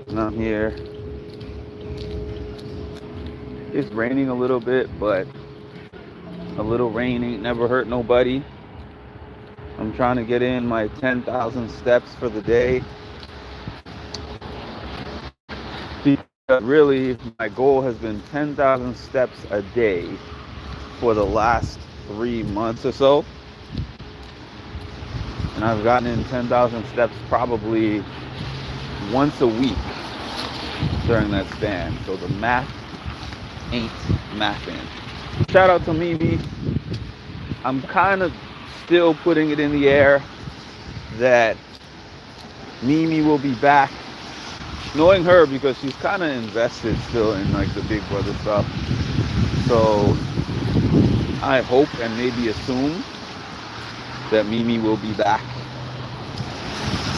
And I'm here. It's raining a little bit, but a little rain ain't never hurt nobody. I'm trying to get in my 10,000 steps for the day because really my goal has been 10,000 steps a day for the last 3 months or so. And I've gotten in 10,000 steps probably once a week during that span. So the math ain't mathing. Shout out to Mimi. I'm kind of still putting it in the air that Mimi will be back. Knowing her because she's kind of invested still in like the Big Brother stuff. So I hope and maybe assume that Mimi will be back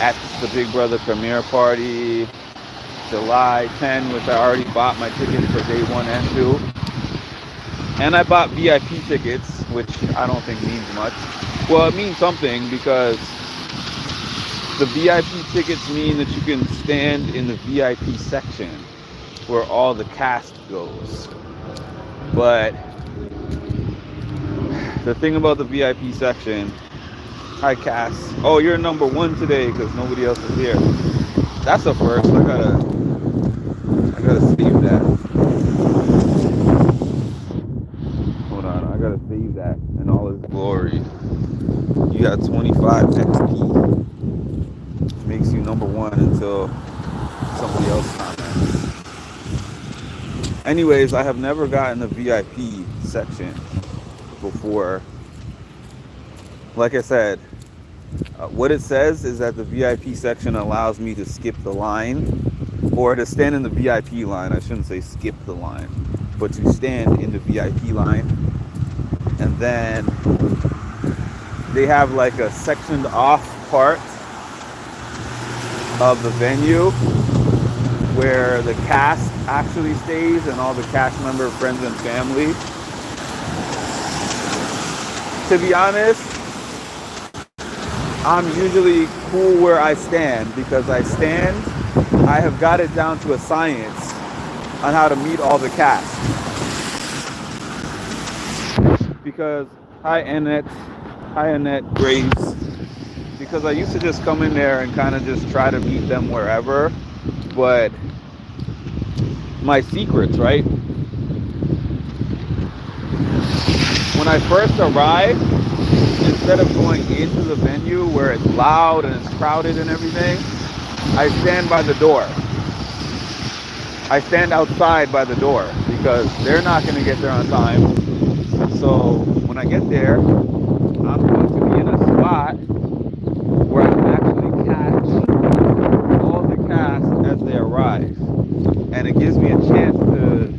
at the Big Brother premiere party July 10, which I already bought my tickets for day one and two. And I bought VIP tickets, which I don't think means much. Well, it means something because the VIP tickets mean that you can stand in the VIP section where all the cast goes. But the thing about the VIP section, hi Cass. Oh, you're number one today because nobody else is here. That's a first. I gotta save that. Hold on, I gotta save that in all its glory. You got 25 XP. Makes you number one until somebody else comments. Anyways, I have never gotten a VIP section before. Like I said, what it says is that the VIP section allows me to skip the line or to stand in the VIP line. I shouldn't say skip the line, but to stand in the VIP line. And then they have like a sectioned off part of the venue where the cast actually stays and all the cast member friends and family. To be honest, I'm usually cool where I stand because I have got it down to a science on how to meet all the cast. Because hi Annette Graves, because I used to just come in there and kind of just try to meet them wherever. But my secrets, right? When I first arrived, instead of going into the venue where it's loud and it's crowded and everything, I stand by the door. I stand outside by the door because they're not going to get there on time. So when I get there, I'm going to be in a spot where I can actually catch all the cast as they arrive. And it gives me a chance to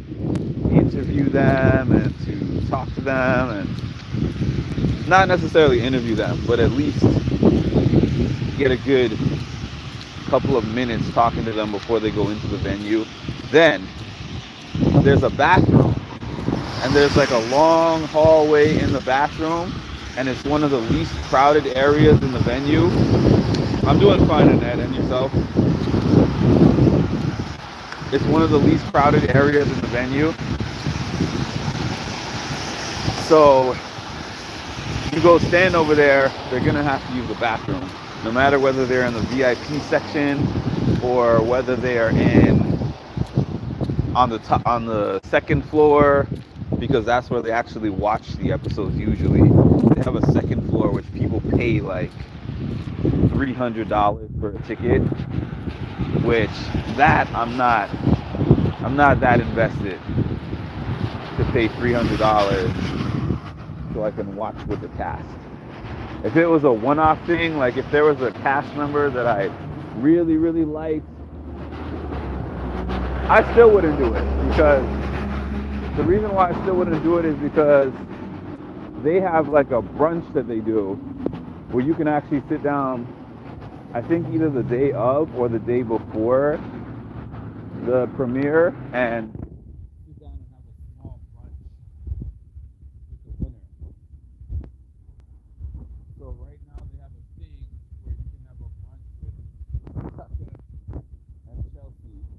interview them and to talk to them and not necessarily interview them, but at least get a good couple of minutes talking to them before they go into the venue. Then there's a bathroom and there's like a long hallway in the bathroom and it's one of the least crowded areas in the venue. I'm doing fine in that and yourself. It's one of the least crowded areas in the venue. So you go stand over there, they're gonna have to use the bathroom. No matter whether they're in the VIP section or whether they are in on the top, on the second floor, because that's where they actually watch the episodes usually. They have a second floor which people pay like $300 for a ticket, which that I'm not that invested to pay $300 so I can watch with the cast. If it was a one-off thing, like if there was a cast member that I really, really liked, I still wouldn't do it because the reason why I still wouldn't do it is because they have like a brunch that they do where you can actually sit down, I think either the day of or the day before the premiere and sit down and have a small brunch with the winner. So right now they have a thing where you can have a brunch with Tucker and Chelsea.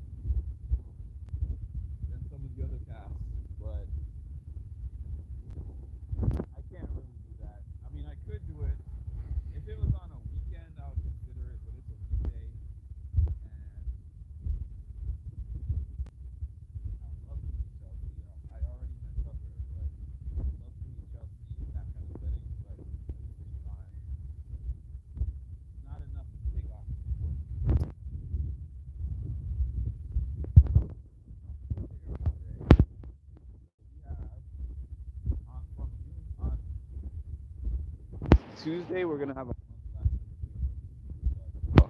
Tuesday we're gonna have a so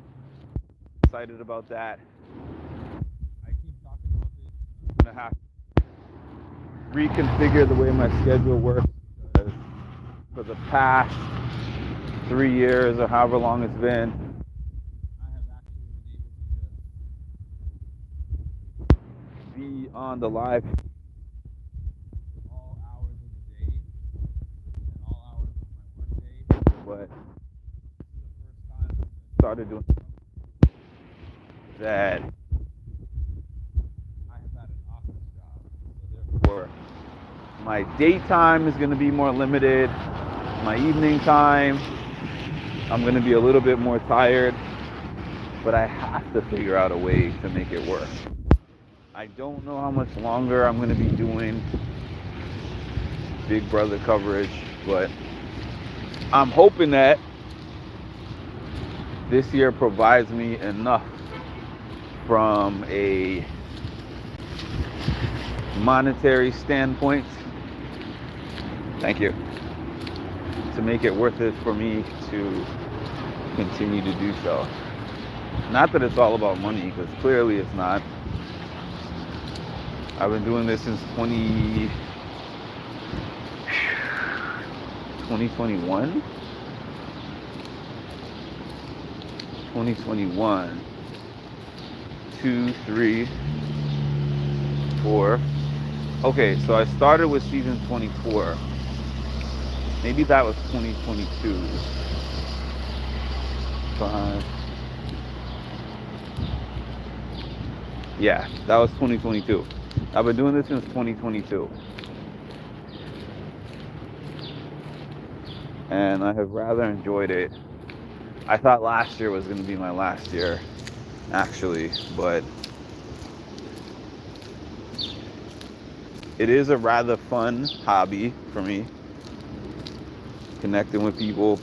excited about that. I keep talking about this. I'm gonna have to reconfigure the way my schedule works because for the past 3 years or however long it's been, I have actually been able to just be on the live all hours of the day and all hours of my work day. But this is the first time since I started doing that I have had an office job. So therefore, my daytime is going to be more limited. My evening time, I'm going to be a little bit more tired. But I have to figure out a way to make it work. I don't know how much longer I'm going to be doing Big Brother coverage, but I'm hoping that this year provides me enough from a monetary standpoint. Thank you. To make it worth it for me to continue to do so. Not that it's all about money, because clearly it's not. I've been doing this since 2021. 2021. 2, 3, 4. Okay, so I started with season 24. Maybe that was 2022. 5. Yeah, that was 2022. I've been doing this since 2022. And I have rather enjoyed it. I thought last year was going to be my last year, actually, but it is a rather fun hobby for me, connecting with people.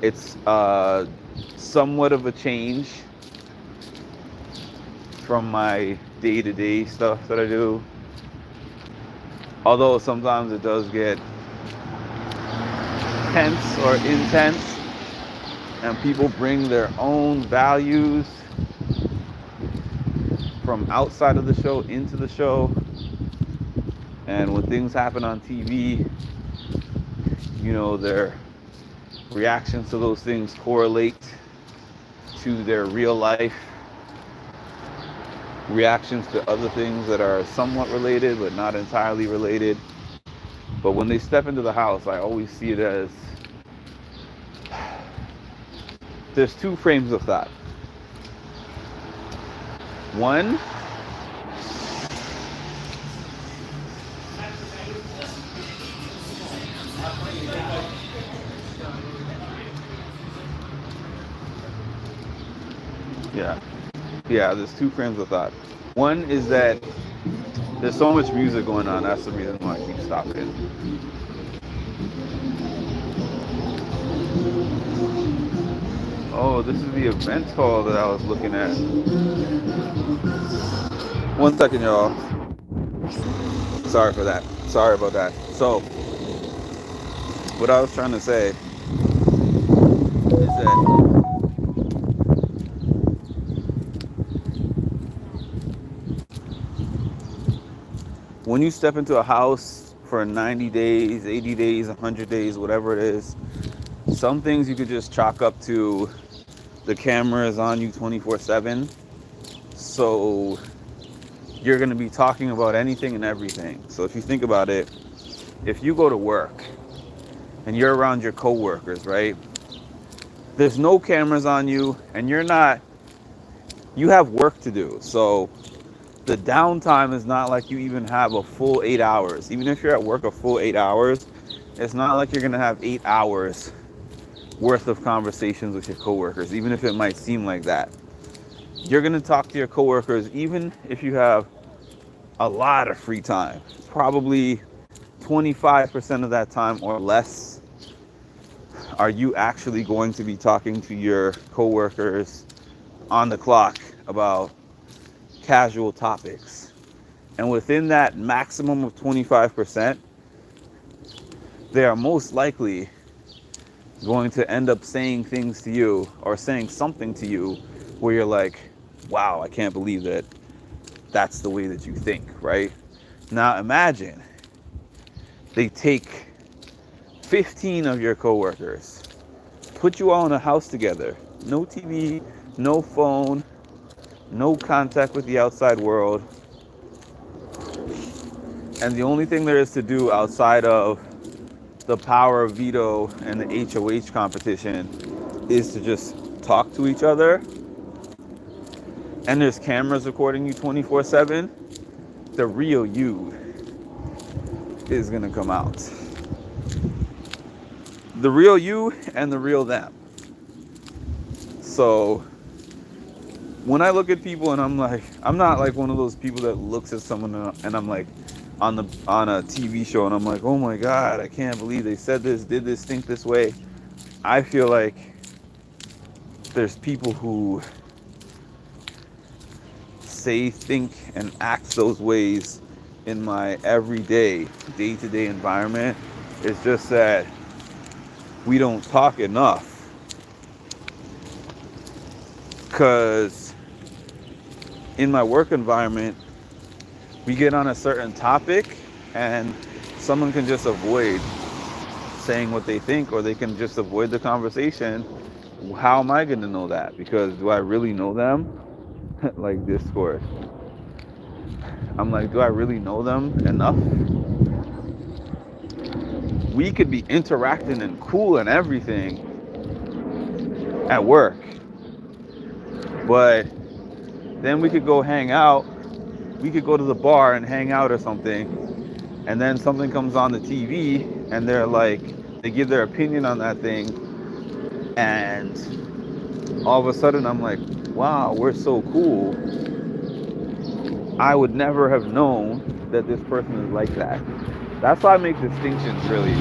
It's somewhat of a change from my day-to-day stuff that I do. Although sometimes it does get tense or intense, and people bring their own values from outside of the show into the show. And when things happen on TV, you know, their reactions to those things correlate to their real life reactions to other things that are somewhat related but not entirely related. But when they step into the house, I always see it as there's two frames of thought. One, there's two frames of thought. One is that there's so much music going on. That's the reason why I keep stopping. Oh, this is the event hall that I was looking at. 1 second, y'all. Sorry for that. Sorry about that. So, what I was trying to say is that when you step into a house for 90 days, 80 days, 100 days, whatever it is, some things you could just chalk up to the camera is on you 24/7. So you're going to be talking about anything and everything. So if you think about it, if you go to work and you're around your coworkers, right? There's no cameras on you and you have work to do. So the downtime is not like you even have a full 8 hours. Even if you're at work a full 8 hours, it's not like you're going to have 8 hours worth of conversations with your coworkers, even if it might seem like that. You're going to talk to your coworkers even if you have a lot of free time. Probably 25% of that time or less are you actually going to be talking to your coworkers on the clock about casual topics. And within that maximum of 25%, they are most likely going to end up saying things to you or saying something to you where you're like, wow, I can't believe that that's the way that you think, right? Now imagine they take 15 of your coworkers, put you all in a house together, no TV, no phone, no contact with the outside world, and the only thing there is to do outside of the power of veto and the HOH competition is to just talk to each other, and there's cameras recording you 24/7, the real you is gonna come out. The real you and the real them. So when I look at people and I'm like, I'm not like one of those people that looks at someone and I'm like on a TV show and I'm like, oh my God, I can't believe they said this, did this, think this way. I feel like there's people who say, think, and act those ways in my everyday, day-to-day environment. It's just that we don't talk enough. Because in my work environment, we get on a certain topic and someone can just avoid saying what they think, or they can just avoid the conversation. How am I going to know that? Because do I really know them? Like Discord. I'm like, do I really know them enough? We could be interacting and cool and everything at work, but then we could go hang out. We could go to the bar and hang out or something, and then something comes on the TV and they're like, they give their opinion on that thing, and all of a sudden I'm like, wow, we're so cool. I would never have known that this person is like that. That's why I make distinctions, really.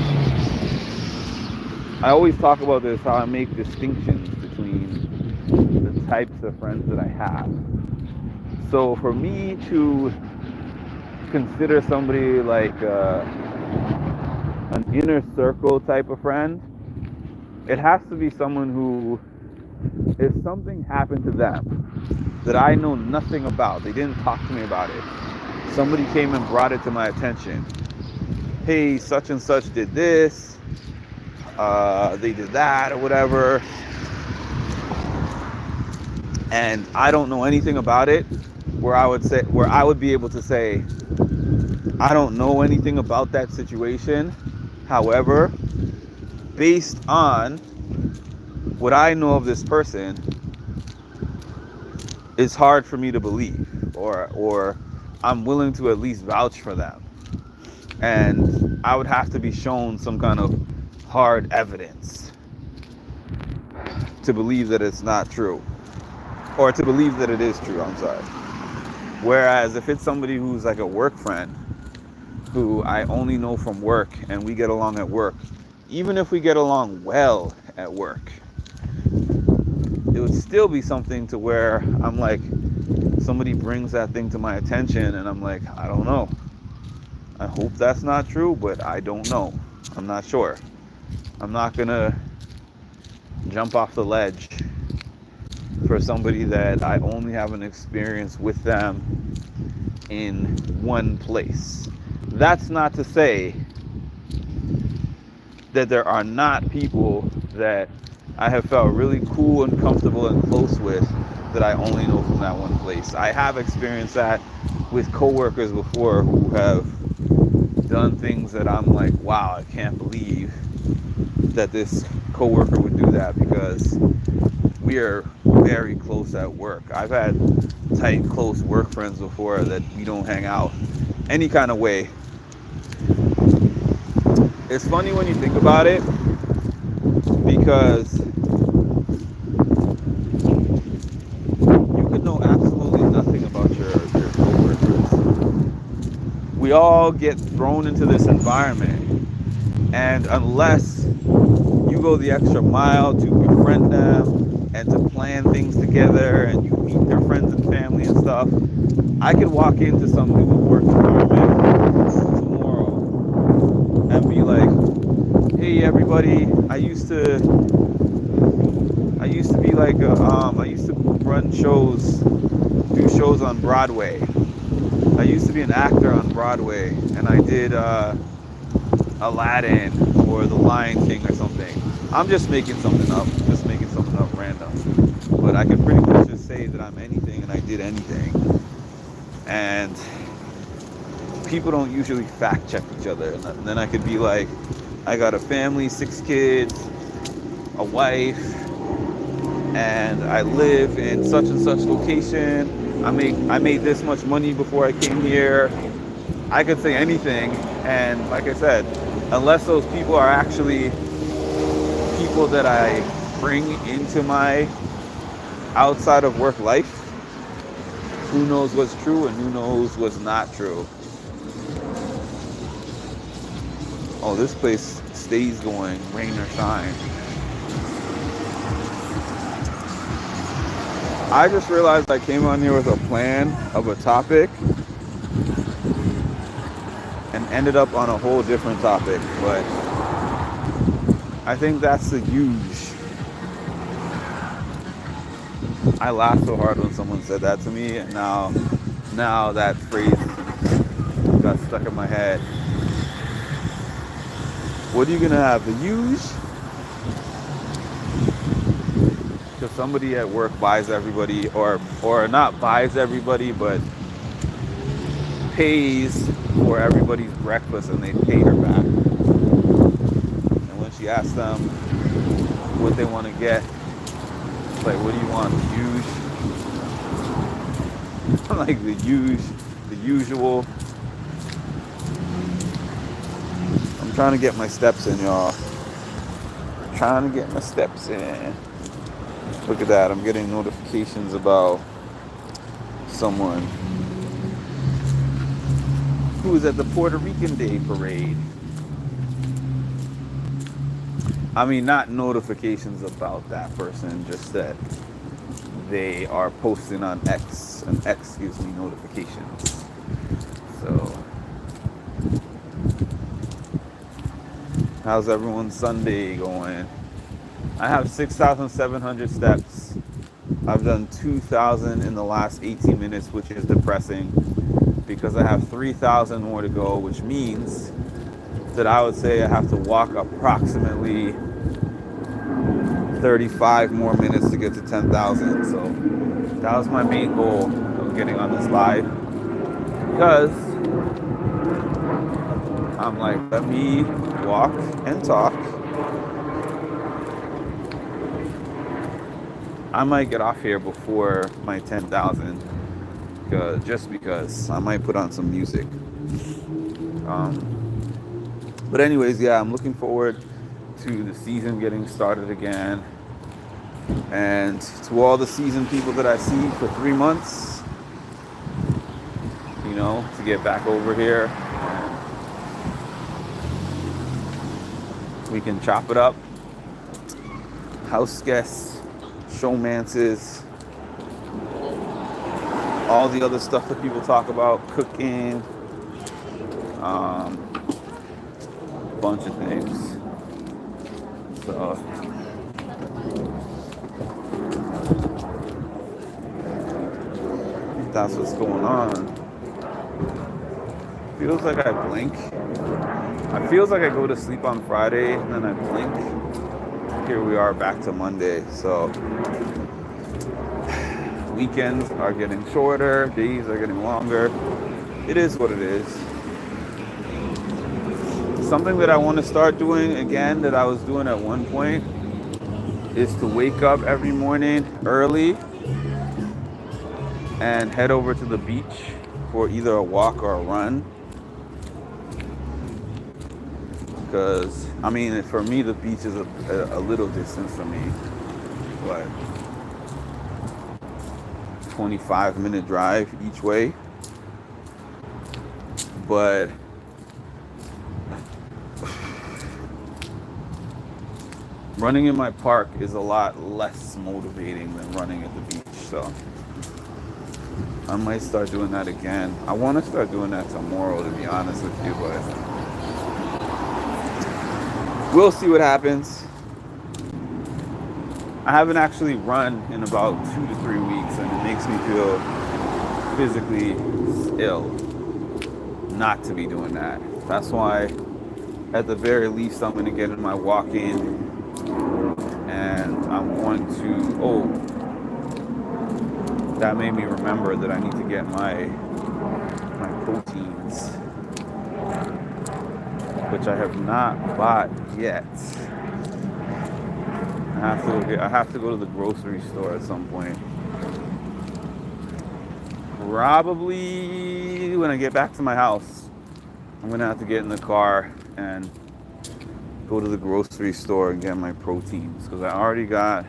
I always talk about this, how I make distinctions between the types of friends that I have. So for me to consider somebody like an inner circle type of friend, it has to be someone who, if something happened to them that I know nothing about, they didn't talk to me about it, somebody came and brought it to my attention. Hey, such and such did this, they did that, or whatever, and I don't know anything about it, where I would be able to say, I don't know anything about that situation. However, based on what I know of this person, it's hard for me to believe, or I'm willing to at least vouch for them. And I would have to be shown some kind of hard evidence to believe that it's not true, or to believe that it is true, I'm sorry. Whereas if it's somebody who's like a work friend, who I only know from work and we get along at work, even if we get along well at work, it would still be something to where I'm like, somebody brings that thing to my attention and I'm like, I don't know. I hope that's not true, but I don't know. I'm not sure. I'm not gonna jump off the ledge for somebody that I only have an experience with them in one place. That's not to say that there are not people that I have felt really cool and comfortable and close with that I only know from that one place. I have experienced that with coworkers before who have done things that I'm like, wow, I can't believe that this coworker would do that, because we are very close at work. I've had tight, close work friends before that we don't hang out any kind of way. It's funny when you think about it, because you could know absolutely nothing about your coworkers. We all get thrown into this environment, and unless you go the extra mile to befriend them and to plan things together and you meet their friends and family and stuff, I could walk into some new work environment tomorrow and be like, hey everybody, I used to be like I used to run shows, do shows on Broadway. I used to be an actor on Broadway, and I did Aladdin or The Lion King or something. I'm just making something up, random. But I can pretty much just say that I'm anything and I did anything. And people don't usually fact check each other. And then I could be like, I got a family, 6 kids, a wife, and I live in such and such location. I made this much money before I came here. I could say anything, and like I said, unless those people are actually people that I bring into my outside of work life, who knows what's true and who knows what's not true. Oh, this place stays going, rain or shine. I just realized I came on here with a plan of a topic and ended up on a whole different topic, but I think that's the huge. I laughed so hard when someone said that to me, and now that phrase got stuck in my head. What are you gonna have? The huge? Because somebody at work buys everybody, or not buys everybody, but pays for everybody's breakfast, and they pay her back. And when she asks them what they want to get, it's like, what do you want? The like the usual. I'm trying to get my steps in, y'all. Trying to get my steps in. Look at that. I'm getting notifications about someone who is at the Puerto Rican Day parade. I mean, not notifications about that person, just that they are posting on X, and X gives me notifications. So, how's everyone's Sunday going? I have 6,700 steps. I've done 2,000 in the last 18 minutes, which is depressing because I have 3,000 more to go, which means that I would say I have to walk approximately 35 more minutes to get to 10,000. So that was my main goal of getting on this live, because I'm like, let me walk and talk. I might get off here before my 10,000, just because I might put on some music. But anyways, yeah, I'm looking forward to the season getting started again, and to all the season people that I see for 3 months, to get back over here and we can chop it up. House guests, showmances, all the other stuff that people talk about, cooking, a bunch of things. So that's what's going on. Feels like I blink. It feels like I go to sleep on Friday and then I blink. Here we are back to Monday. So weekends are getting shorter, days are getting longer. It is what it is. Something that I want to start doing again that I was doing at one point is to wake up every morning early and head over to the beach for either a walk or a run. Because, I mean, for me, the beach is a little distance from me. What? 25-minute drive each way. But running in my park is a lot less motivating than running at the beach. So I might start doing that again. I want to start doing that tomorrow, to be honest with you, but we'll see what happens. I haven't actually run in about 2 to 3 weeks, and it makes me feel physically ill not to be doing that. That's why, at the very least, I'm going to get in my walk in, and I'm going to. Oh, that made me remember that I need to get my proteins, which I have not bought yet. I have to go to the grocery store at some point. Probably when I get back to my house, I'm gonna have to get in the car and go to the grocery store and get my proteins, because I already got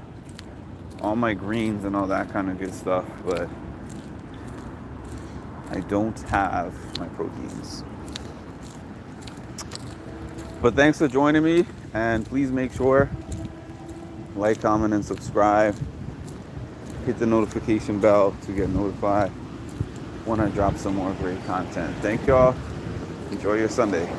all my greens and all that kind of good stuff, but I don't have my proteins. But thanks for joining me, and please make sure like, comment, and subscribe. Hit the notification bell to get notified when I drop some more great content. Thank y'all. Enjoy your Sunday.